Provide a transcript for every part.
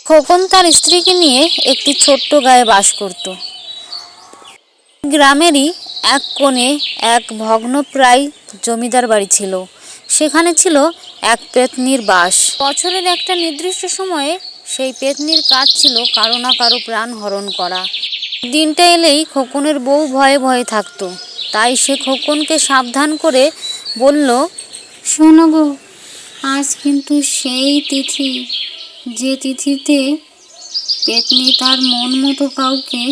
খোকন তার স্ত্রীকে নিয়ে একটি ছোট্ট গাঁয়ে বাস করত। গ্রামেরই এক কোণে এক ভগ্নপ্রায় জমিদার বাড়ি ছিল। সেখানে ছিল এক পেতনির বাস। বছরের একটা নির্দিষ্ট সময়ে সেই পেতনির কাজ ছিল কারো না কারো প্রাণ হরণ করা। দিনটা এলেই খোকনের বউ ভয়ে ভয়ে থাকতো। তাই সে খোকনকে সাবধান করে বলল, শোনো গো, আজ কিন্তু সেই তিথি যে তিথিতে পেতনি তার মন মতো কাউকে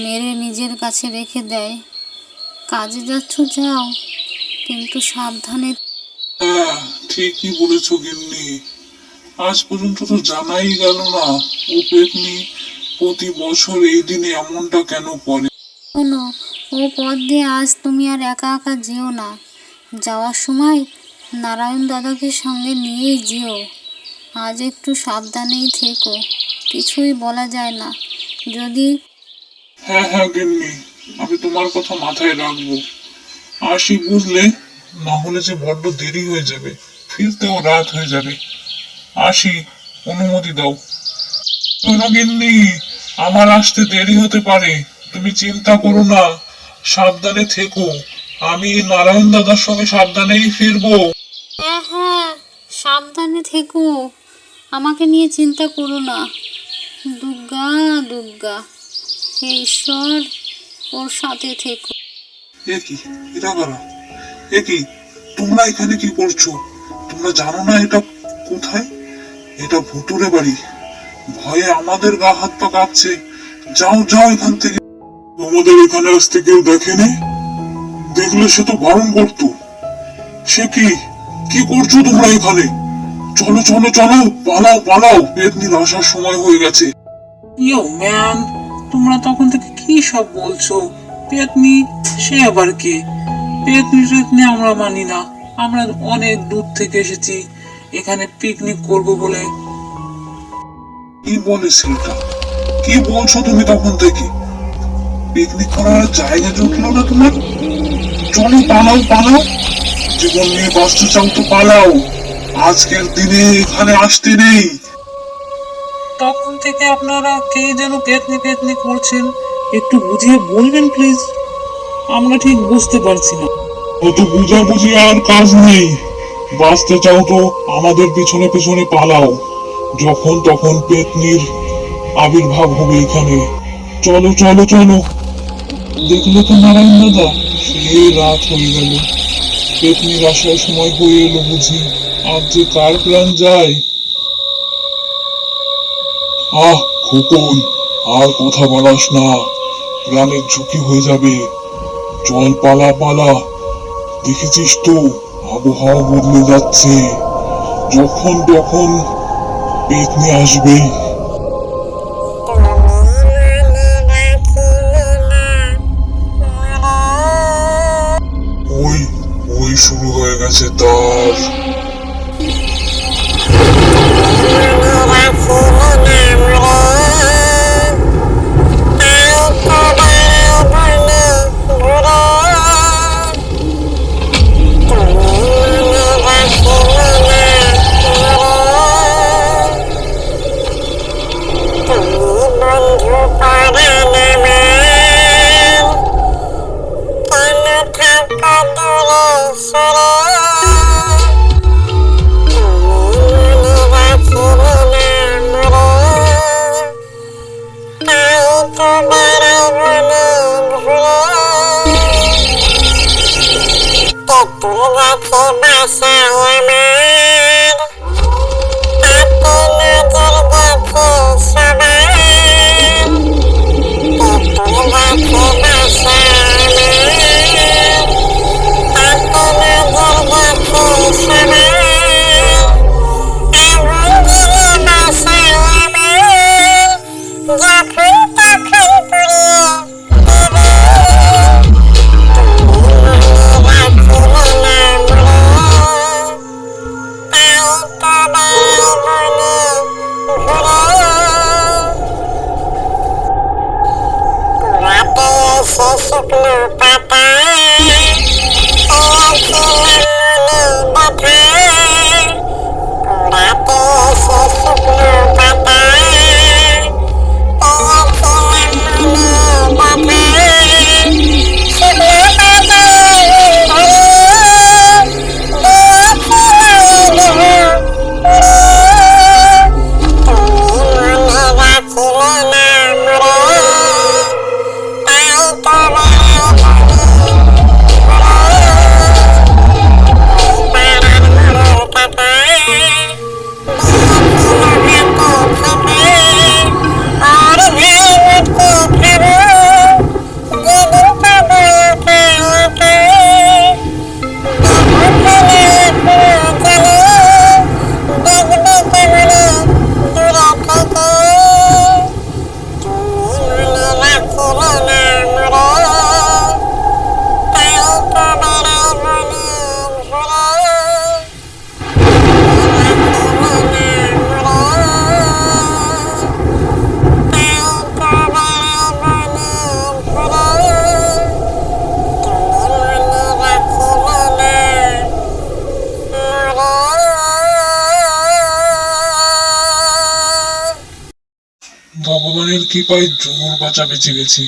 মেরে নিজের কাছে রেখে দেয়। কাজে যাচ্ছ যাও, কিন্তু সাবধানে। হ্যাঁ, ঠিকই বলেছ গিন্নি। আজ পর্যন্ত তো জানাই গেল না ও পেতনি প্রতি বছর এই দিনে এমনটা কেন করে। শোনো, ও পথ দিয়ে আজ তুমি আর একা একা যেও না। যাওয়ার সময় নারায়ণ দাদাকে সঙ্গে নিয়েই যেও। আজ একটু সাবধানেই থেকো, কিছুই বলা যায় না। যদি হ্যাঁ হ্যাঁ গিন্নি, আমি তোমার কথা মাথায় রাখবো। আসি বুঝলে, না হলে যে বড্ড দেরি হয়ে যাবে, ফিরতেও রাত হয়ে যাবে। আসি, অনুমতি দাও। শোনো গিন্নি, আমার আসতে দেরি হতে পারে, তুমি চিন্তা করো না, সাবধানে থেকো। আমি নারায়ণ দাদার সঙ্গে সাবধানেই ফিরবো। হ্যাঁ হ্যাঁ, সাবধানে থেকো, আমাকে নিয়ে চিন্তা করো না। দুর্গা দুর্গা, হে ঈশ্বর, ওর সাথে থেকো। এ কি, এরা কারা? এ কি, তোমরা এখানে কি করছো? তোমরা জানো না এটা কোথায়? এটা ভুতুরে বাড়ি। ভয়ে আমাদের গা হাত পা কাঁপছে। যাও যাও এখান থেকে। তোমাদের এখানে আসতে কেউ দেখেনি? দেখলে সে তো বারণ করতো। সে কি, কি করছো তোমরা এখানে? চলো চলো চলো, পালাও পালাও, পেতনির আসার সময় হয়ে গেছে। ইয়ো ম্যান, তোমরা তখন থেকে কি সব বলছো? পেতনি সে আবার কে? পেতনি আমরা মানি না। আমরা অনেক দূর থেকে এসেছি এখানে পিকনিক করব বলে। কি বলে সেটা? কি বলছো তুমি তখন থেকে? পিকনিক করার জায়গা জুটলো না তোমার? চলো পালাও পালাও, জীবন নিয়ে বাঁচতে চাও তো পালাও। আজকের দিনে এখানে আসতে নেই। তখন থেকে আপনারা কে যেন পেতনি পেতনি করছেন, একটু বুঝিয়ে বলবেন প্লিজ? আমরা ঠিক বুঝতে পারছি না। অত বুঝাবুঝি আর কাজ নেই। বাঁচতে চাও তো আমাদের পিছনে পিছনে পালাও। যখন তখন পেতনির আবির্ভাব হবে এখানে। চলো চলো চলো। দেখলে তো নারায়ণ দাদা, সে রাত হয়ে গেল। পেতনির আসার সময় হয়ে এলো বুঝি। আর যে কার প্রাণ যায়। আহ খোকন, আর কথা বলাস না, প্রাণের ঝুঁকি হয়ে যাবে। চল পালা পালা। দেখেছিস তো, আবহাওয়া বদলে যাচ্ছে, যখন তখন পেতনি আসবেই। ওই ওই শুরু হয়ে গেছে তার। ভগবানের কৃপায় জোর বাঁচা বেঁচে গেছি।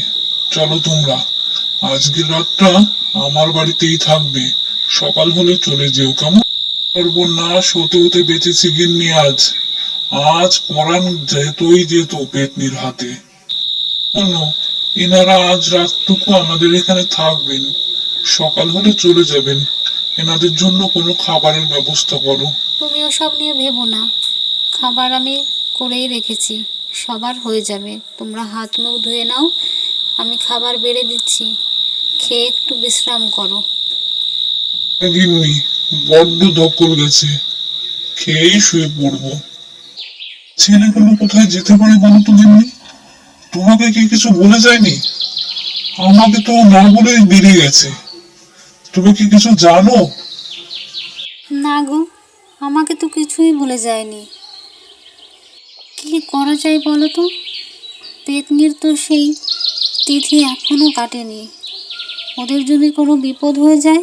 চলো তোমরা, আজকের রাতটা আমার বাড়িতেই থাকবে, সকাল হলে চলে যেও, কেমন? সর্বনাশ হতে হতে বেঁচেছি গিন্নি আজ। আজ পরাণ যেতই যেত পেতনির হাতে। শোনো, এনারা আজ রাতটুকু আমাদের এখানে থাকবেন, সকাল হলে চলে যাবেন। এনাদের জন্য কোনো খাবারের ব্যবস্থা করো। তুমি ওসব নিয়ে ভেবো না, খাবার আমি করেই রেখেছি, সবার হয়ে যাবে। তোমরা হাত মুখ ধুয়ে নাও, আমি খাবার বেড়ে দিচ্ছি, খেয়ে একটু বিশ্রাম করো। গিন্নি, বড্ড ধকল গেছে, খেয়েই শুয়ে পড়বো। ছেলেগুলো কোথায় যেতে পারে বলো তো গিন্নি? তোমাকে কি কিছু বলে যায়নি? আমাকে তো না বলেই বেরিয়ে গেছে। তুমি কি কিছু জানো? না গো, আমাকে তো কিছুই বলে যায়নি। কি করা যায় বলো তো? পেতনির তো সেই তিথি এখনো কাটেনি, ওদের যদি কোনো বিপদ হয়ে যায়।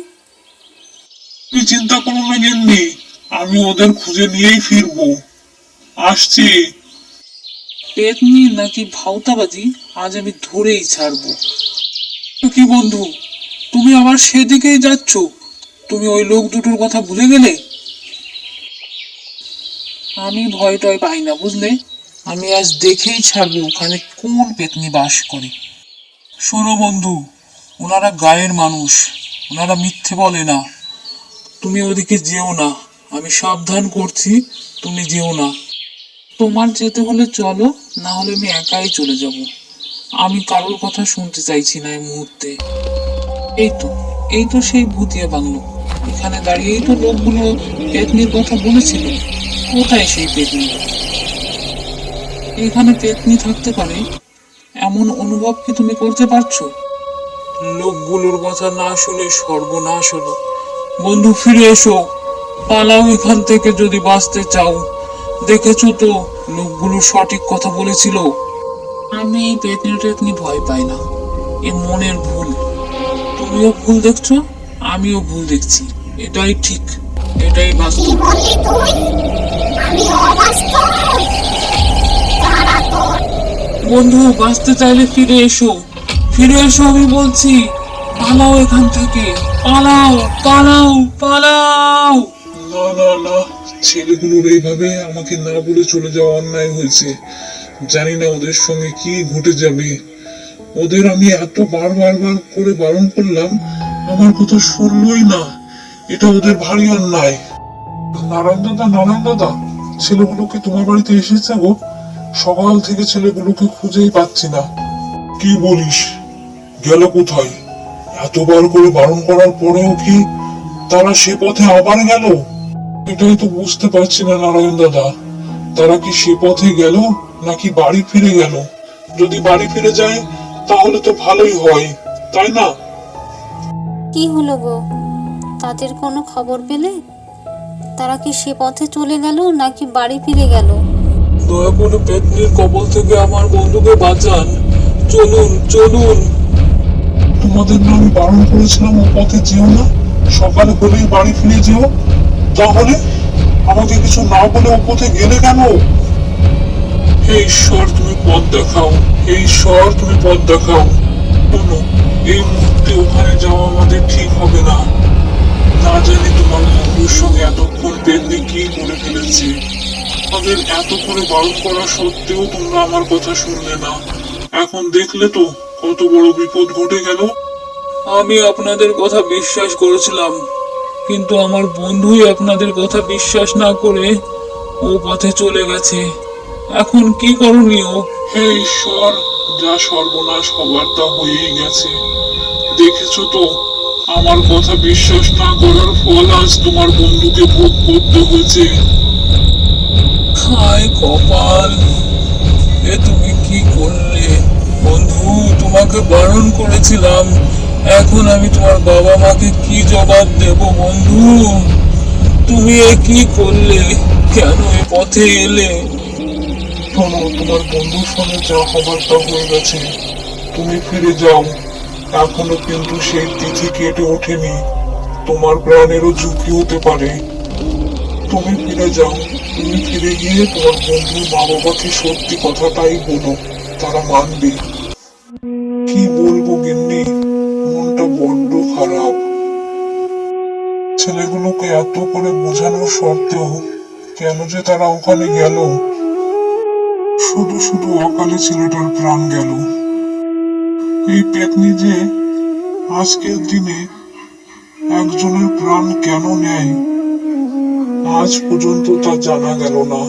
তুমি চিন্তা করো না গিন্নি, আমি ওদের খুঁজে নিয়েই ফিরবো। আসছি। পেতনি নাকি ভাওতাবাজি আজ আমি ধরেই ছাড়বো। তো কি বন্ধু, তুমি আবার সেদিকেই যাচ্ছ? তুমি ওই লোক দুটোর কথা ভুলে গেলে? আমি ভয় টয় পাই না, বুঝলে? আমি আজ দেখেই ছাড়বো ওখানে কোন পেতনি বাস করে। শোনো বন্ধু, ওনারা গায়ের মানুষ, ওনারা মিথ্যে বলে না। তুমি ওদিকে যেও না, আমি সাবধান করছি, তুমি যেও না। তোমার যেতে হলে চলো, না হলে আমি একাই চলে যাব। আমি কারোর কথা শুনতে চাইছি না এই মুহূর্তে। এই তো সেই ভূতিয়া বাংলো। এখানে দাঁড়িয়েই তো লোকগুলো পেতনির কথা বলেছিল। কোথায় সেই পেতনি? এখানে পেতনি থাকতে পারে এমন অনুভব কি তুমি করতে পারছো? লোকগুলোর কথা না শুনে সর্বনাশ হলো। বন্ধু, ফিরে এসো, পালাও এখান থেকে যদি বাঁচতে চাও। দেখেছো তো, লোকগুলো সঠিক কথা বলেছিল। আমি এই পেতনি টেতনি ভয় পাই না, এ মনের ভুল। তুমিও ভুল দেখছো, আমিও ভুল দেখছি। এটাই ঠিক, এটাই বাস্তব। বন্ধু, বাঁচতে চাইলে ফিরে এসো, ফিরে এসো আমি বলছি। পালাও এখান থেকে, পালাও পালাও পালাও। না না না, ছেলেগুলোর এইভাবে আমাকে না বলে চলে যাওয়া অন্যায় হয়েছে। জানি না ওদের সঙ্গে কি ঘটে যাবে। ওদের আমি এত বার করে বারণ করলাম, আমার কথা শুনলই না। এটা ওদের ভারী অন্যায়। নারায়ণ দাদা, ছেলেগুলোকে তোমার বাড়িতে এসেছে গো। সকাল থেকে ছেলেগুলোকে খুঁজেই পাচ্ছি না। কি বলিস? গেল কোথায়? এতবার করে বারণ করার পরেও কি তারা সে পথে আবার গেল? এটাই তো বুঝতে পারছি না নারায়ণ দাদা। তারা কি সে পথে গেল নাকি বাড়ি ফিরে গেল? যদি বাড়ি ফিরে যায় তাহলে তো ভালোই হয়, তাই না? কি হলো গো, তাদের কোনো খবর পেলে? তারা কি সে পথে চলে গেল নাকি বাড়ি ফিরে গেল? দয়া করে পেতনির কবল থেকে আমার বন্ধুকে বাঁচান। চলুন চলুন। তোমাদের না আমি বারণ করেছিলাম ও পথে যেও না, সকালে হলেই বাড়ি ফিরে যেও। তাহলে আমাকে কিছু না বলে ও পথে গেলে কেন? হে ঈশ্বর, তুমি পথ দেখাও, হে ঈশ্বর তুমি পথ দেখাও। শোনো, এই মুহূর্তে ওখানে যাওয়া আমাদের ঠিক হবে না। না জানি তোমার বন্ধুর সঙ্গে এতক্ষণ পেতনি কি করে ফেলেছে। আমাদের এত করে বারণ করা সত্ত্বেও তোমরা আমার কথা শুনলে না। এখন দেখলে তো কত বড় বিপদ ঘটে গেল। আমি আপনাদের কথা বিশ্বাস করেছিলাম, কিন্তু আমার বন্ধুই আপনাদের কথা বিশ্বাস না করে ও পথে চলে গেছে। এখন কি করণীয়? হে ঈশ্বর, যা সর্বনাশ হবার তা হয়েই গেছে। দেখেছো তো, আমার কথা বিশ্বাস না করার ফল আজ তোমার বন্ধুকে ভোগ করতে হয়েছে। হায় কপাল, এ তুমি কি করলে? বন্ধু, তোমাকে বারণ করেছিলাম, এখন আমি তোমার বাবা মাকে কি জবাব দেব? বন্ধু, তুমি এ কি করলে? কেন এ পথে এলে? শোনো, তোমার বন্ধুর সঙ্গে যা হবার তা হয়ে গেছে, তুমি ফিরে যাও। এখনো কিন্তু সেই তিথি কেটে ওঠেনি, তোমার প্রাণেরও ঝুঁকি হতে পারে। তুমি ফিরে যাও, তুমি ফিরে গিয়ে তোমার বন্ধুর মা বাবাকে সত্যি কথাটাই বলো, তারা মানবে। কি বলবো গিন্নি, মনটা বড্ড খারাপ। ছেলেগুলোকে এত করে বোঝানোর সত্ত্বেও কেন যে তারা ওখানে গেল। শুধু শুধু অকালে ছেলেটার প্রাণ গেল। এই পেতনি যে আজকের দিনে একজনের প্রাণ কেন নেয় আজ পর্যন্ত তা জানা গেল না।